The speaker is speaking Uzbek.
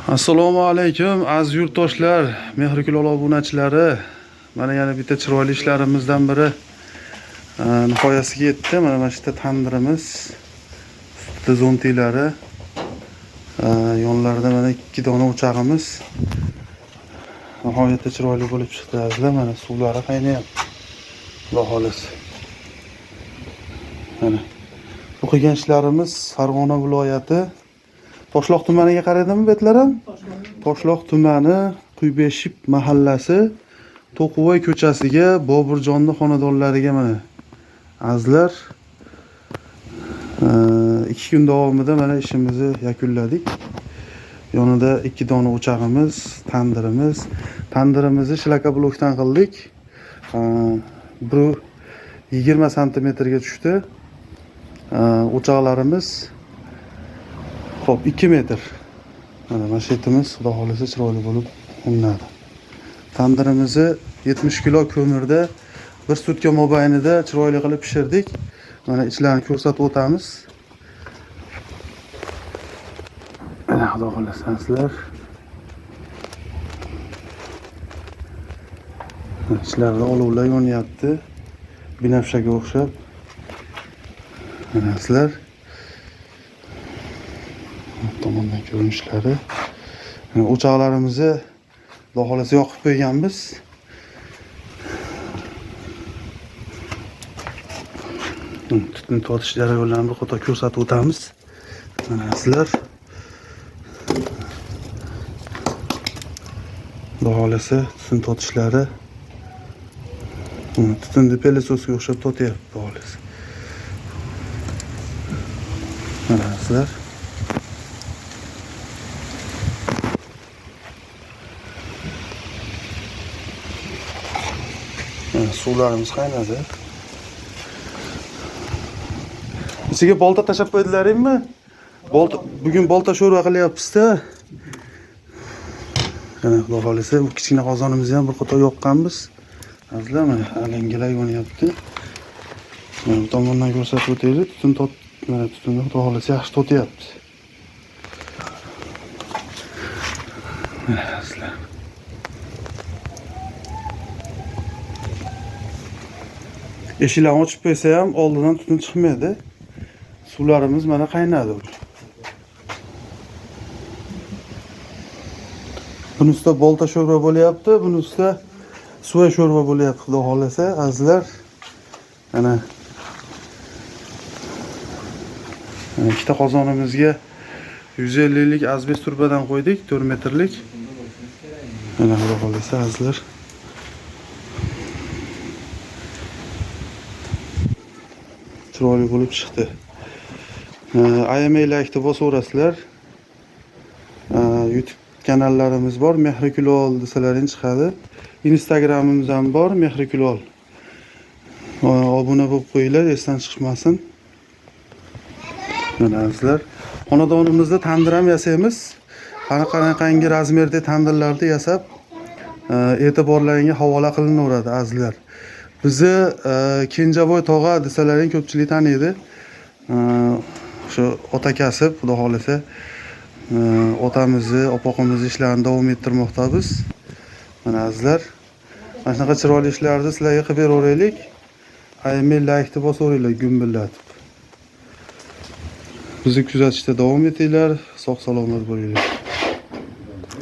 Assalomu alaykum aziz yurtdoshlar, Mehrikul obunachilari. Mana yana bitta chiroyli ishlarimizdan biri nihoyasiga yetdi. Mana shu yerda tandirimiz, ustida zontilari, yonlarida mana 2 dona o'chog'imiz. Nihoyatda chiroyli bo'lib chiqdi. Mana suvlari qaynayapti. Xudo xolisi. Mana bu qilgan ishlarimiz Farg'ona viloyati Toshloq tumaniga qaraydimi betlarim? Toshloq tumani Quybeshib mahallasi To'qivoy ko'chasiga Boburjonning xonadonlariga mana azizlar 2 kun davomida mana ishimizni yakunladik. Yonida 2 dona o'chog'imiz, tandirimiz. Tandirimizni shlaka blokdan qildik. Bu 20 sm ga tushdi. O'choqlarimiz hop 2 metr. Mana mashetimiz xudo xolisa chiroyli bo'lib o'ynadi. Tandirimizni 70 kilo ko'mirda 1 sutka mobaynida chiroyli qilib pishirdik. Mana ichlarini ko'rsatib o'tamiz. Mana xudo xolisa sizlar. Ichlarida olovlar yonyapti. Binafshaga o'xshab. Mana sizlar. Tomondan ko'rinishlari. O'choqlarimizni xudo xolisa yoqib qo'yganmiz. Tutun tortish jarayonlarini bir qator ko'rsatib o'tamiz. Mana sizlar. Xudo xolisa tutun tortishlari tutunni pelesosga o'xshab totyapti xudo xolisa. Mana sizlar. Suvlarimiz qaynadi. İçiga bolta tashab qo'ydilaringmi? Bugun bolta sho'rva qilyapmiz-da. Mana xudo xolisa bu kichkina qozonimizni ham bir qator yoqqanmiz. Azizlar mana alangalar yonyapti. Mana bu tomondan ko'rsatib o'taylik. Mana tutunni xudo xolisa yaxshi to'tyapti. Mana azizlar. Eshiklarni ochib qo'ysa ham oldidan tutun chiqmaydi. Suvlarimiz mana qaynadi. Bunisida bolta sho'rva bo'lyapti, bunisida suva sho'rva bo'lyapti, xudo xolasa, azizlar. Mana ikkita qozonimizga 150 lik azbest turbadan qo'ydik, 4 metrlik. Mana xudo xolasa, azizlar. Chiroyli bo'lib chiqdi. Like-ni bosaverasizlar. YouTube kanallarimiz bor, Mehrikul desalaring chiqadi. Instagramimiz ham bor, Mehrikul. Obuna bo'lib qo'yinglar, esdan chiqmasin. Mana azizlar, xonadonimizda tandir ham yasaymiz. Qanaqangi razmerda tandirlarni yasab, e'tiborlaringga havola qilinaveradi azizlar. Bizni Kenjavoy tog'a desalaring ko'pchilik taniydi. Shu ota kasb, xudo xolisa, otamizni, opoqimizni ishlarini davom ettirmoqdamiz. Mana azizlar, mana shunaqa chiroyli ishlarni sizlarga qilib beraveraylik. Like-ni bosaveringlar gumbillatib. Bizni kuzatishda davom etinglar. Sog' salomat bo'linglar.